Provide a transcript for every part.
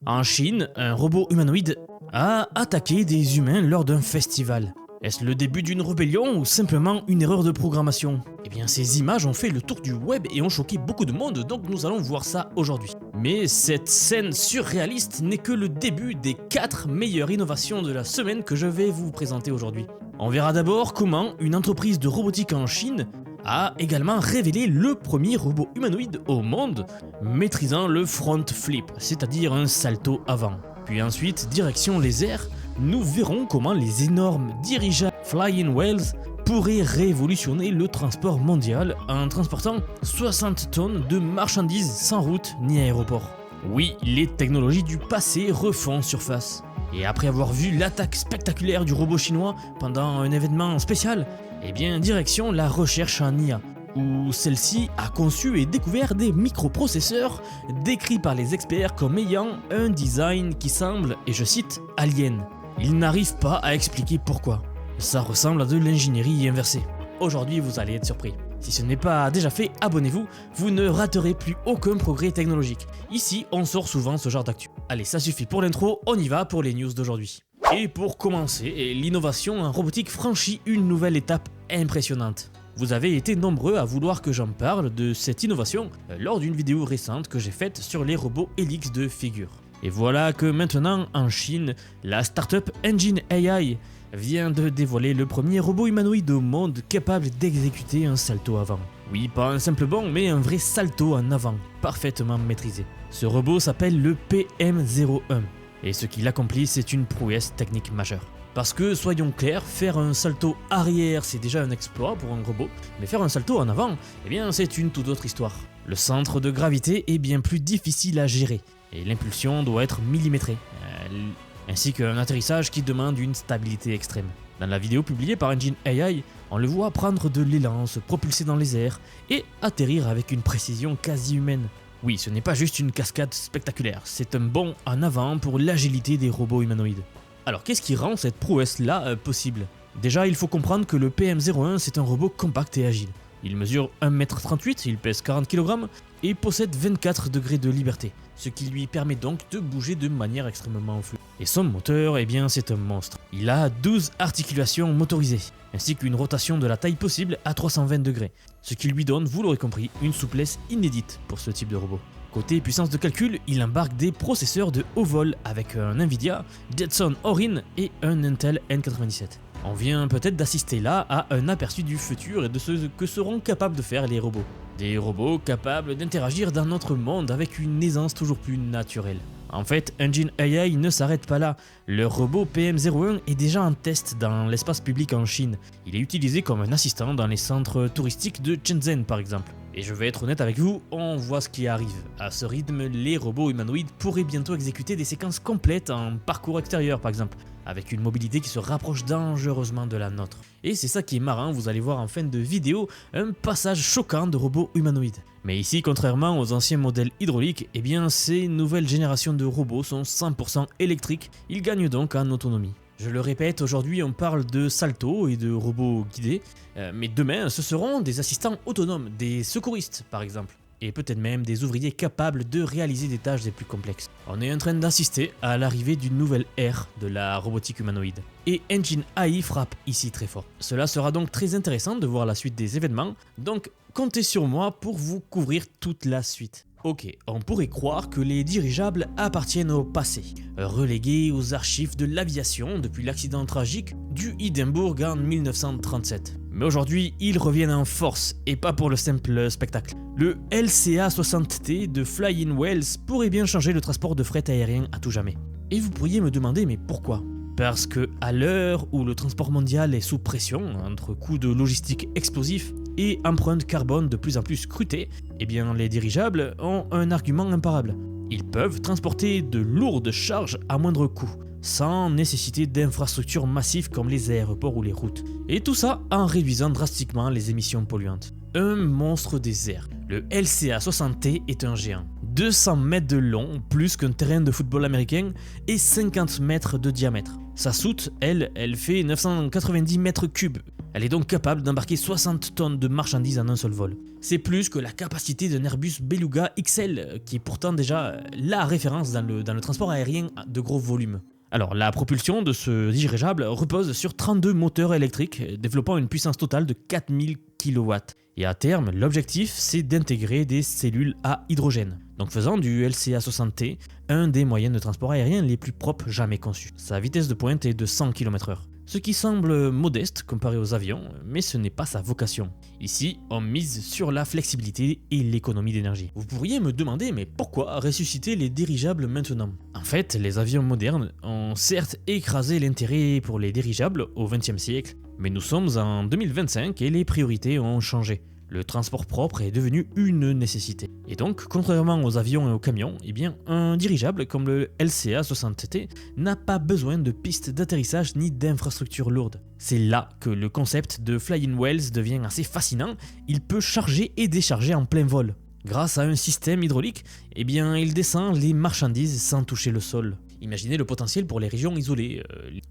En Chine, un robot humanoïde a attaqué des humains lors d'un festival. Est-ce le début d'une rébellion ou simplement une erreur de programmation? Eh bien, ces images ont fait le tour du web et ont choqué beaucoup de monde, donc nous allons voir ça aujourd'hui. Mais cette scène surréaliste n'est que le début des 4 meilleures innovations de la semaine que je vais vous présenter aujourd'hui. On verra d'abord comment une entreprise de robotique en Chine a également révélé le premier robot humanoïde au monde maîtrisant le front flip, c'est-à-dire un salto avant. Puis ensuite, direction les airs, nous verrons comment les énormes dirigeables Flying Whales pourraient révolutionner le transport mondial en transportant 60 tonnes de marchandises sans route ni aéroport. Oui, les technologies du passé refont surface. Et après avoir vu l'attaque spectaculaire du robot chinois pendant un événement spécial, eh bien direction la recherche en IA, où celle-ci a conçu et découvert des microprocesseurs décrits par les experts comme ayant un design qui semble, et je cite, alien. Ils n'arrivent pas à expliquer pourquoi. Ça ressemble à de l'ingénierie inversée. Aujourd'hui, vous allez être surpris. Si ce n'est pas déjà fait, abonnez-vous, vous ne raterez plus aucun progrès technologique. Ici, on sort souvent ce genre d'actu. Allez, ça suffit pour l'intro, on y va pour les news d'aujourd'hui. Et pour commencer, l'innovation en robotique franchit une nouvelle étape impressionnante. Vous avez été nombreux à vouloir que j'en parle de cette innovation lors d'une vidéo récente que j'ai faite sur les robots Helix de Figure. Et voilà que maintenant, en Chine, la startup Engine AI vient de dévoiler le premier robot humanoïde au monde capable d'exécuter un salto avant. Oui, pas un simple bond, mais un vrai salto en avant, parfaitement maîtrisé. Ce robot s'appelle le PM01, et ce qu'il accomplit, c'est une prouesse technique majeure. Parce que, soyons clairs, faire un salto arrière, c'est déjà un exploit pour un robot, mais faire un salto en avant, eh bien, c'est une toute autre histoire. Le centre de gravité est bien plus difficile à gérer, et l'impulsion doit être millimétrée, ainsi qu'un atterrissage qui demande une stabilité extrême. Dans la vidéo publiée par Engine AI, on le voit prendre de l'élan, se propulser dans les airs et atterrir avec une précision quasi humaine. Oui, ce n'est pas juste une cascade spectaculaire, c'est un bond en avant pour l'agilité des robots humanoïdes. Alors qu'est-ce qui rend cette prouesse-là possible? Déjà, il faut comprendre que le PM01 c'est un robot compact et agile. Il mesure 1,38 m, il pèse 40 kg et possède 24 degrés de liberté, ce qui lui permet donc de bouger de manière extrêmement fluide. Et son moteur, eh bien c'est un monstre. Il a 12 articulations motorisées, ainsi qu'une rotation de la taille possible à 320 degrés, ce qui lui donne, vous l'aurez compris, une souplesse inédite pour ce type de robot. Côté puissance de calcul, il embarque des processeurs de haut vol avec un Nvidia Jetson Orin et un Intel N97. On vient peut-être d'assister là à un aperçu du futur et de ce que seront capables de faire les robots. Des robots capables d'interagir dans notre monde avec une aisance toujours plus naturelle. En fait, Engine AI ne s'arrête pas là. Le robot PM01 est déjà en test dans l'espace public en Chine. Il est utilisé comme un assistant dans les centres touristiques de Shenzhen par exemple. Et je vais être honnête avec vous, on voit ce qui arrive. À ce rythme, les robots humanoïdes pourraient bientôt exécuter des séquences complètes en parcours extérieur par exemple, avec une mobilité qui se rapproche dangereusement de la nôtre. Et c'est ça qui est marrant, vous allez voir en fin de vidéo un passage choquant de robots humanoïdes. Mais ici, contrairement aux anciens modèles hydrauliques, eh bien ces nouvelles générations de robots sont 100% électriques, ils gagnent donc en autonomie. Je le répète, aujourd'hui on parle de salto et de robots guidés, mais demain ce seront des assistants autonomes, des secouristes par exemple, et peut-être même des ouvriers capables de réaliser des tâches les plus complexes. On est en train d'assister à l'arrivée d'une nouvelle ère de la robotique humanoïde. Et Engine AI frappe ici très fort. Cela sera donc très intéressant de voir la suite des événements, donc comptez sur moi pour vous couvrir toute la suite. Ok, on pourrait croire que les dirigeables appartiennent au passé, relégués aux archives de l'aviation depuis l'accident tragique du Hindenburg en 1937. Mais aujourd'hui, ils reviennent en force, et pas pour le simple spectacle. Le LCA-60T de Flying Whales pourrait bien changer le transport de fret aérien à tout jamais. Et vous pourriez me demander, mais pourquoi ? Parce que à l'heure où le transport mondial est sous pression, entre coûts de logistique explosifs et empreintes carbone de plus en plus scrutées, eh bien les dirigeables ont un argument imparable. Ils peuvent transporter de lourdes charges à moindre coût, sans nécessité d'infrastructures massives comme les aéroports ou les routes. Et tout ça en réduisant drastiquement les émissions polluantes. Un monstre des airs. Le LCA-60T est un géant. 200 mètres de long, plus qu'un terrain de football américain, et 50 mètres de diamètre. Sa soute, elle fait 990 mètres cubes. Elle est donc capable d'embarquer 60 tonnes de marchandises en un seul vol. C'est plus que la capacité d'un Airbus Beluga XL, qui est pourtant déjà la référence dans le transport aérien de gros volumes. Alors, la propulsion de ce dirigeable repose sur 32 moteurs électriques, développant une puissance totale de 4000 kW. Et à terme, l'objectif, c'est d'intégrer des cellules à hydrogène, donc faisant du LCA60T un des moyens de transport aérien les plus propres jamais conçus. Sa vitesse de pointe est de 100 km/h. Ce qui semble modeste comparé aux avions, mais ce n'est pas sa vocation. Ici, on mise sur la flexibilité et l'économie d'énergie. Vous pourriez me demander, mais pourquoi ressusciter les dirigeables maintenant? En fait, les avions modernes ont certes écrasé l'intérêt pour les dirigeables au XXe siècle, mais nous sommes en 2025 et les priorités ont changé. Le transport propre est devenu une nécessité. Et donc, contrairement aux avions et aux camions, eh bien, un dirigeable comme le LCA60T n'a pas besoin de pistes d'atterrissage ni d'infrastructures lourdes. C'est là que le concept de Flying Whales devient assez fascinant. Il peut charger et décharger en plein vol. Grâce à un système hydraulique, eh bien, il descend les marchandises sans toucher le sol. Imaginez le potentiel pour les régions isolées,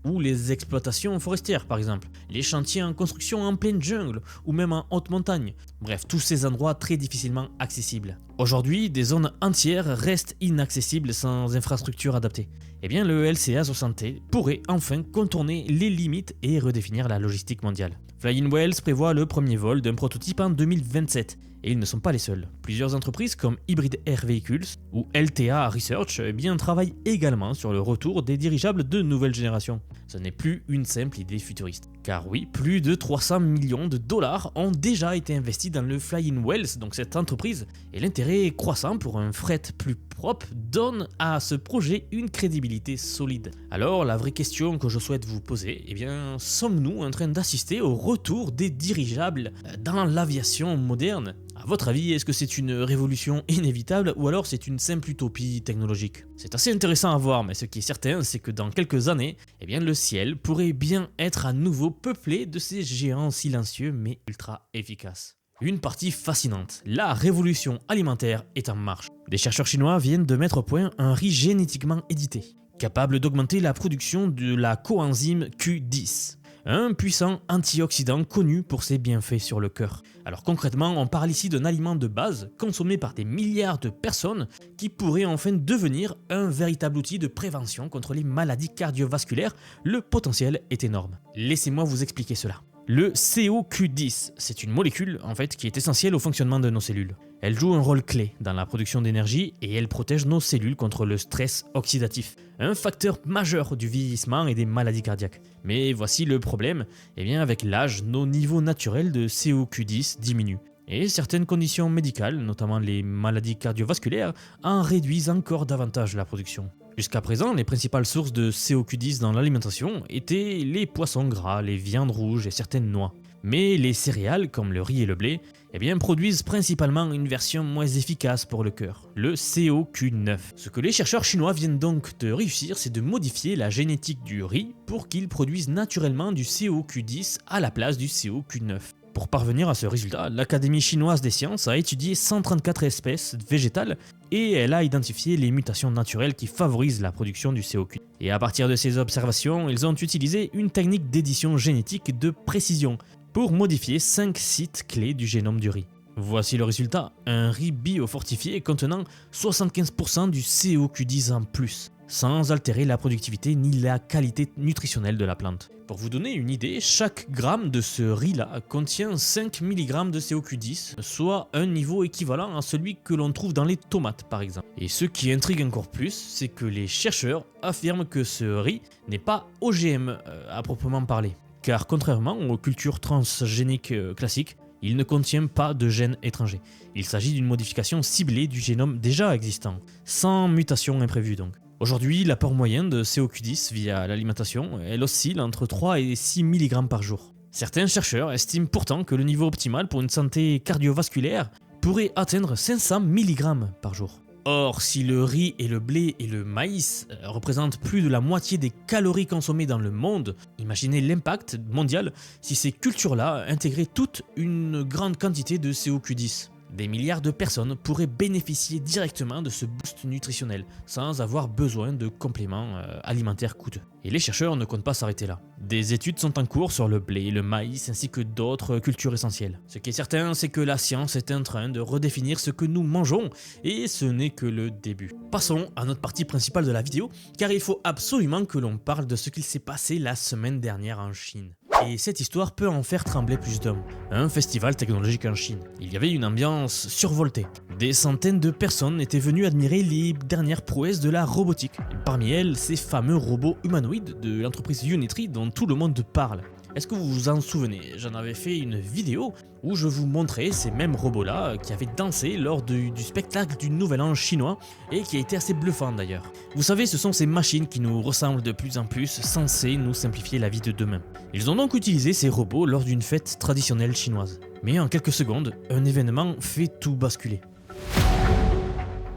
ou les exploitations forestières par exemple, les chantiers en construction en pleine jungle, ou même en haute montagne. Bref, tous ces endroits très difficilement accessibles. Aujourd'hui, des zones entières restent inaccessibles sans infrastructure adaptée. Eh bien, le LCA60T pourrait enfin contourner les limites et redéfinir la logistique mondiale. Flying Whales prévoit le premier vol d'un prototype en 2027. Et ils ne sont pas les seuls. Plusieurs entreprises comme Hybrid Air Vehicles ou LTA Research travaillent également sur le retour des dirigeables de nouvelle génération. Ce n'est plus une simple idée futuriste. Car oui, plus de 300 millions de dollars ont déjà été investis dans le Flying Whales, donc cette entreprise, et l'intérêt croissant pour un fret plus propre donne à ce projet une crédibilité solide. Alors la vraie question que je souhaite vous poser, eh bien, sommes-nous en train d'assister au retour des dirigeables dans l'aviation moderne ? À votre avis, est-ce que c'est une révolution inévitable ou alors c'est une simple utopie technologique? C'est assez intéressant à voir, mais ce qui est certain, c'est que dans quelques années, eh bien, le ciel pourrait bien être à nouveau peuplé de ces géants silencieux mais ultra efficaces. Une partie fascinante, la révolution alimentaire est en marche. Des chercheurs chinois viennent de mettre au point un riz génétiquement édité, capable d'augmenter la production de la coenzyme Q10. Un puissant antioxydant connu pour ses bienfaits sur le cœur. Alors concrètement, on parle ici d'un aliment de base consommé par des milliards de personnes qui pourrait enfin devenir un véritable outil de prévention contre les maladies cardiovasculaires. Le potentiel est énorme. Laissez-moi vous expliquer cela. Le CoQ10, c'est une molécule en fait qui est essentielle au fonctionnement de nos cellules. Elle joue un rôle clé dans la production d'énergie et elle protège nos cellules contre le stress oxydatif, un facteur majeur du vieillissement et des maladies cardiaques. Mais voici le problème, eh bien avec l'âge, nos niveaux naturels de CoQ10 diminuent. Et certaines conditions médicales, notamment les maladies cardiovasculaires, en réduisent encore davantage la production. Jusqu'à présent, les principales sources de CoQ10 dans l'alimentation étaient les poissons gras, les viandes rouges et certaines noix. Mais les céréales, comme le riz et le blé, eh bien, produisent principalement une version moins efficace pour le cœur, le CoQ9. Ce que les chercheurs chinois viennent donc de réussir, c'est de modifier la génétique du riz pour qu'il produise naturellement du CoQ10 à la place du CoQ9. Pour parvenir à ce résultat, l'Académie chinoise des sciences a étudié 134 espèces végétales et elle a identifié les mutations naturelles qui favorisent la production du CoQ. Et à partir de ces observations, ils ont utilisé une technique d'édition génétique de précision pour modifier 5 sites clés du génome du riz. Voici le résultat, un riz biofortifié contenant 75% du CoQ10 en plus, sans altérer la productivité ni la qualité nutritionnelle de la plante. Pour vous donner une idée, chaque gramme de ce riz-là contient 5 mg de CoQ10, soit un niveau équivalent à celui que l'on trouve dans les tomates par exemple. Et ce qui intrigue encore plus, c'est que les chercheurs affirment que ce riz n'est pas OGM à proprement parler. Car contrairement aux cultures transgéniques classiques, il ne contient pas de gènes étrangers. Il s'agit d'une modification ciblée du génome déjà existant, sans mutation imprévue donc. Aujourd'hui, l'apport moyen de CoQ10 via l'alimentation, elle oscille entre 3 et 6 mg par jour. Certains chercheurs estiment pourtant que le niveau optimal pour une santé cardiovasculaire pourrait atteindre 500 mg par jour. Or, si le riz et le blé et le maïs représentent plus de la moitié des calories consommées dans le monde, imaginez l'impact mondial si ces cultures-là intégraient toute une grande quantité de CoQ10. Des milliards de personnes pourraient bénéficier directement de ce boost nutritionnel, sans avoir besoin de compléments alimentaires coûteux. Et les chercheurs ne comptent pas s'arrêter là. Des études sont en cours sur le blé, le maïs ainsi que d'autres cultures essentielles. Ce qui est certain, c'est que la science est en train de redéfinir ce que nous mangeons, et ce n'est que le début. Passons à notre partie principale de la vidéo, car il faut absolument que l'on parle de ce qu'il s'est passé la semaine dernière en Chine. Et cette histoire peut en faire trembler plus d'hommes. Un festival technologique en Chine. Il y avait une ambiance survoltée. Des centaines de personnes étaient venues admirer les dernières prouesses de la robotique. Et parmi elles, ces fameux robots humanoïdes de l'entreprise Unitree dont tout le monde parle. Est-ce que vous vous en souvenez? J'en avais fait une vidéo où je vous montrais ces mêmes robots-là qui avaient dansé lors du spectacle du Nouvel An chinois et qui a été assez bluffant d'ailleurs. Vous savez, ce sont ces machines qui nous ressemblent de plus en plus, censées nous simplifier la vie de demain. Ils ont donc utilisé ces robots lors d'une fête traditionnelle chinoise. Mais en quelques secondes, un événement fait tout basculer.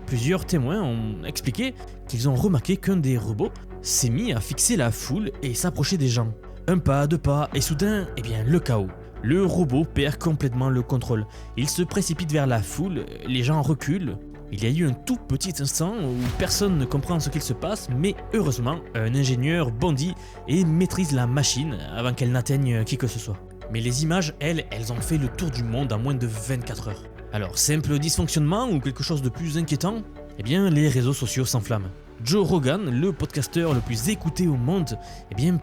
Plusieurs témoins ont expliqué qu'ils ont remarqué qu'un des robots s'est mis à fixer la foule et s'approcher des gens. Un pas, deux pas, et soudain, le chaos. Le robot perd complètement le contrôle. Il se précipite vers la foule, les gens reculent. Il y a eu un tout petit instant où personne ne comprend ce qu'il se passe, mais heureusement, un ingénieur bondit et maîtrise la machine avant qu'elle n'atteigne qui que ce soit. Mais les images, elles ont fait le tour du monde en moins de 24 heures. Alors, simple dysfonctionnement ou quelque chose de plus inquiétant? Les réseaux sociaux s'enflamment. Joe Rogan, le podcasteur le plus écouté au monde,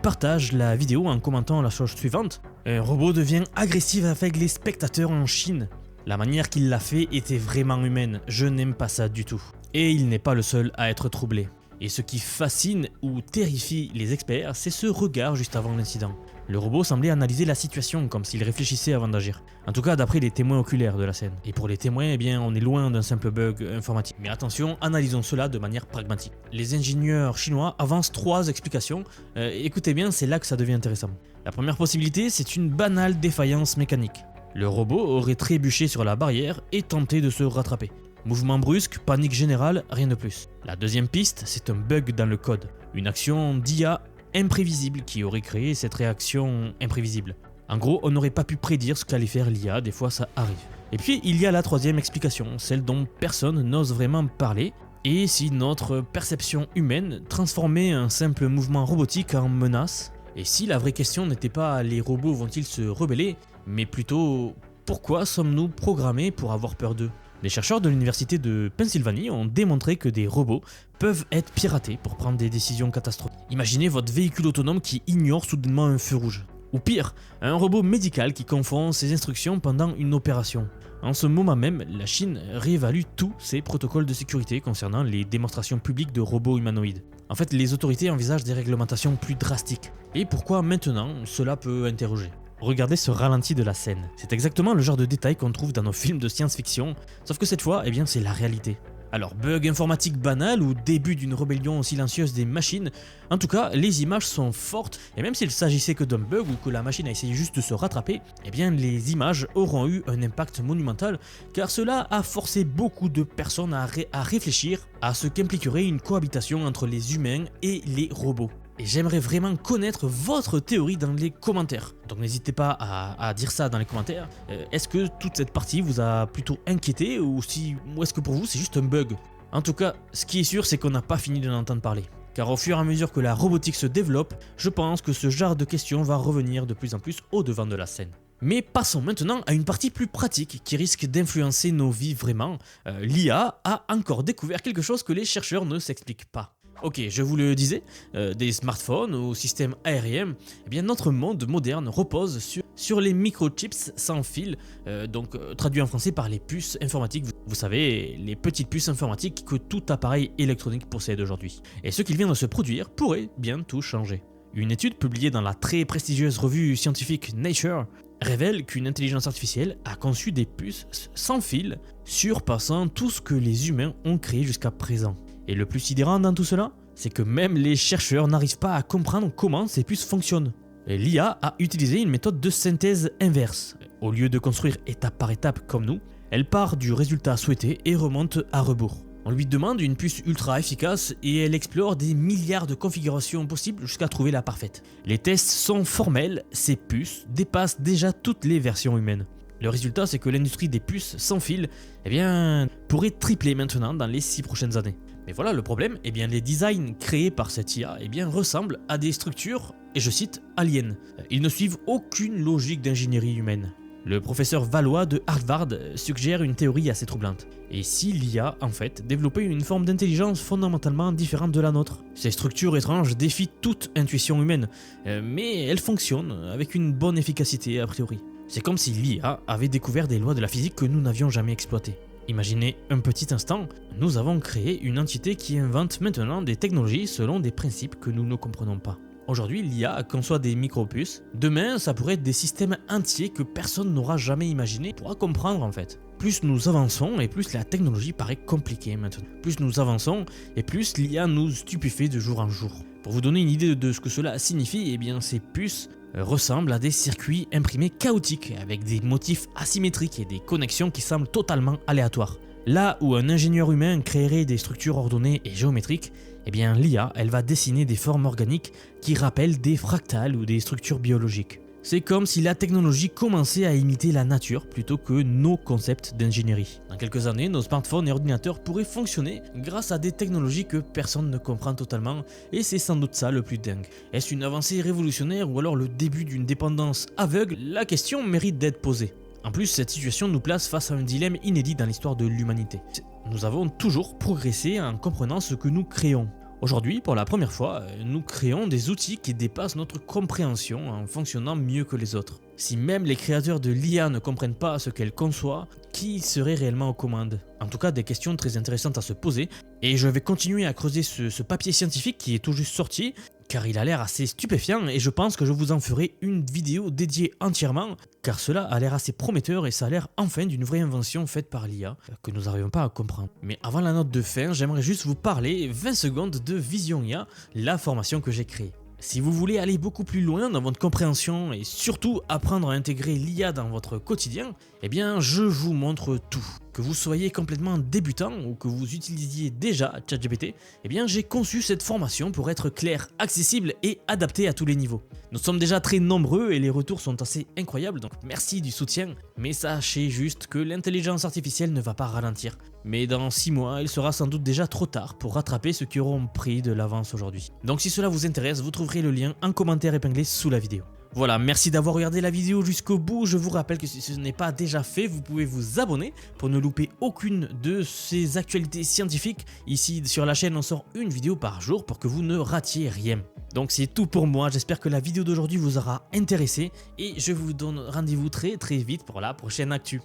partage la vidéo en commentant la chose suivante. Un robot devient agressif avec les spectateurs en Chine. La manière qu'il l'a fait était vraiment humaine, je n'aime pas ça du tout. Et il n'est pas le seul à être troublé. Et ce qui fascine ou terrifie les experts, c'est ce regard juste avant l'incident. Le robot semblait analyser la situation comme s'il réfléchissait avant d'agir. En tout cas d'après les témoins oculaires de la scène. Et pour les témoins, on est loin d'un simple bug informatique. Mais attention, analysons cela de manière pragmatique. Les ingénieurs chinois avancent 3 explications. Écoutez bien, c'est là que ça devient intéressant. La première possibilité, c'est une banale défaillance mécanique. Le robot aurait trébuché sur la barrière et tenté de se rattraper. Mouvement brusque, panique générale, rien de plus. La deuxième piste, c'est un bug dans le code. Une action d'IA imprévisible qui aurait créé cette réaction imprévisible. En gros, on n'aurait pas pu prédire ce qu'allait faire l'IA, des fois ça arrive. Et puis il y a la troisième explication, celle dont personne n'ose vraiment parler, et si notre perception humaine transformait un simple mouvement robotique en menace, et si la vraie question n'était pas les robots vont-ils se rebeller, mais plutôt pourquoi sommes-nous programmés pour avoir peur d'eux? Les chercheurs de l'université de Pennsylvanie ont démontré que des robots peuvent être piratés pour prendre des décisions catastrophiques. Imaginez votre véhicule autonome qui ignore soudainement un feu rouge. Ou pire, un robot médical qui confond ses instructions pendant une opération. En ce moment même, la Chine réévalue tous ses protocoles de sécurité concernant les démonstrations publiques de robots humanoïdes. En fait, les autorités envisagent des réglementations plus drastiques. Et pourquoi maintenant, cela peut interroger. Regardez ce ralenti de la scène. C'est exactement le genre de détail qu'on trouve dans nos films de science-fiction, sauf que cette fois, c'est la réalité. Alors, bug informatique banal ou début d'une rébellion silencieuse des machines, en tout cas, les images sont fortes, et même s'il s'agissait que d'un bug ou que la machine a essayé juste de se rattraper, les images auront eu un impact monumental, car cela a forcé beaucoup de personnes à réfléchir à ce qu'impliquerait une cohabitation entre les humains et les robots. Et j'aimerais vraiment connaître votre théorie dans les commentaires. Donc n'hésitez pas à dire ça dans les commentaires. Est-ce que toute cette partie vous a plutôt inquiété ou est-ce que pour vous c'est juste un bug? En tout cas, ce qui est sûr c'est qu'on n'a pas fini d'en entendre parler. Car au fur et à mesure que la robotique se développe, je pense que ce genre de questions va revenir de plus en plus au devant de la scène. Mais passons maintenant à une partie plus pratique qui risque d'influencer nos vies vraiment. L'IA a encore découvert quelque chose que les chercheurs ne s'expliquent pas. Ok, je vous le disais, des smartphones au système aérien, notre monde moderne repose sur les microchips sans fil, traduit en français par les puces informatiques. Vous savez, les petites puces informatiques que tout appareil électronique possède aujourd'hui. Et ce qu'il vient de se produire pourrait bien tout changer. Une étude publiée dans la très prestigieuse revue scientifique Nature révèle qu'une intelligence artificielle a conçu des puces sans fil, surpassant tout ce que les humains ont créé jusqu'à présent. Et le plus sidérant dans tout cela, c'est que même les chercheurs n'arrivent pas à comprendre comment ces puces fonctionnent. L'IA a utilisé une méthode de synthèse inverse. Au lieu de construire étape par étape comme nous, elle part du résultat souhaité et remonte à rebours. On lui demande une puce ultra efficace et elle explore des milliards de configurations possibles jusqu'à trouver la parfaite. Les tests sont formels, ces puces dépassent déjà toutes les versions humaines. Le résultat, c'est que l'industrie des puces sans fil pourrait tripler maintenant dans les 6 prochaines années. Mais voilà, le problème, les designs créés par cette IA ressemblent à des structures, et je cite, aliens. Ils ne suivent aucune logique d'ingénierie humaine. Le professeur Valois de Harvard suggère une théorie assez troublante. Et si l'IA, en fait, développait une forme d'intelligence fondamentalement différente de la nôtre? Ces structures étranges défient toute intuition humaine, mais elles fonctionnent avec une bonne efficacité a priori. C'est comme si l'IA avait découvert des lois de la physique que nous n'avions jamais exploitées. Imaginez un petit instant, nous avons créé une entité qui invente maintenant des technologies selon des principes que nous ne comprenons pas. Aujourd'hui, l'IA conçoit des micro-puces. Demain, ça pourrait être des systèmes entiers que personne n'aura jamais imaginé, pourra comprendre en fait. Plus nous avançons et plus la technologie paraît compliquée maintenant. Plus nous avançons et plus l'IA nous stupéfait de jour en jour. Pour vous donner une idée de ce que cela signifie, ces puces ressemblent à des circuits imprimés chaotiques avec des motifs asymétriques et des connexions qui semblent totalement aléatoires. Là où un ingénieur humain créerait des structures ordonnées et géométriques, l'IA, elle va dessiner des formes organiques qui rappellent des fractales ou des structures biologiques. C'est comme si la technologie commençait à imiter la nature plutôt que nos concepts d'ingénierie. Dans quelques années, nos smartphones et ordinateurs pourraient fonctionner grâce à des technologies que personne ne comprend totalement, et c'est sans doute ça le plus dingue. Est-ce une avancée révolutionnaire ou alors le début d'une dépendance aveugle? La question mérite d'être posée. En plus, cette situation nous place face à un dilemme inédit dans l'histoire de l'humanité. Nous avons toujours progressé en comprenant ce que nous créons. Aujourd'hui, pour la première fois, nous créons des outils qui dépassent notre compréhension en fonctionnant mieux que les autres. Si même les créateurs de l'IA ne comprennent pas ce qu'elle conçoit, qui serait réellement aux commandes? En tout cas, des questions très intéressantes à se poser, et je vais continuer à creuser ce papier scientifique qui est tout juste sorti, car il a l'air assez stupéfiant et je pense que je vous en ferai une vidéo dédiée entièrement, car cela a l'air assez prometteur et ça a l'air enfin d'une vraie invention faite par l'IA que nous n'arrivons pas à comprendre. Mais avant la note de fin, j'aimerais juste vous parler 20 secondes de Vision IA, la formation que j'ai créée. Si vous voulez aller beaucoup plus loin dans votre compréhension et surtout apprendre à intégrer l'IA dans votre quotidien, je vous montre tout. Que vous soyez complètement débutant ou que vous utilisiez déjà ChatGPT, j'ai conçu cette formation pour être clair, accessible et adapté à tous les niveaux. Nous sommes déjà très nombreux et les retours sont assez incroyables, donc merci du soutien. Mais sachez juste que l'intelligence artificielle ne va pas ralentir. Mais dans 6 mois, il sera sans doute déjà trop tard pour rattraper ceux qui auront pris de l'avance aujourd'hui. Donc si cela vous intéresse, vous trouverez le lien en commentaire épinglé sous la vidéo. Voilà, merci d'avoir regardé la vidéo jusqu'au bout. Je vous rappelle que si ce n'est pas déjà fait, vous pouvez vous abonner pour ne louper aucune de ces actualités scientifiques. Ici sur la chaîne, on sort une vidéo par jour pour que vous ne ratiez rien. Donc c'est tout pour moi, j'espère que la vidéo d'aujourd'hui vous aura intéressé et je vous donne rendez-vous très vite pour la prochaine actu.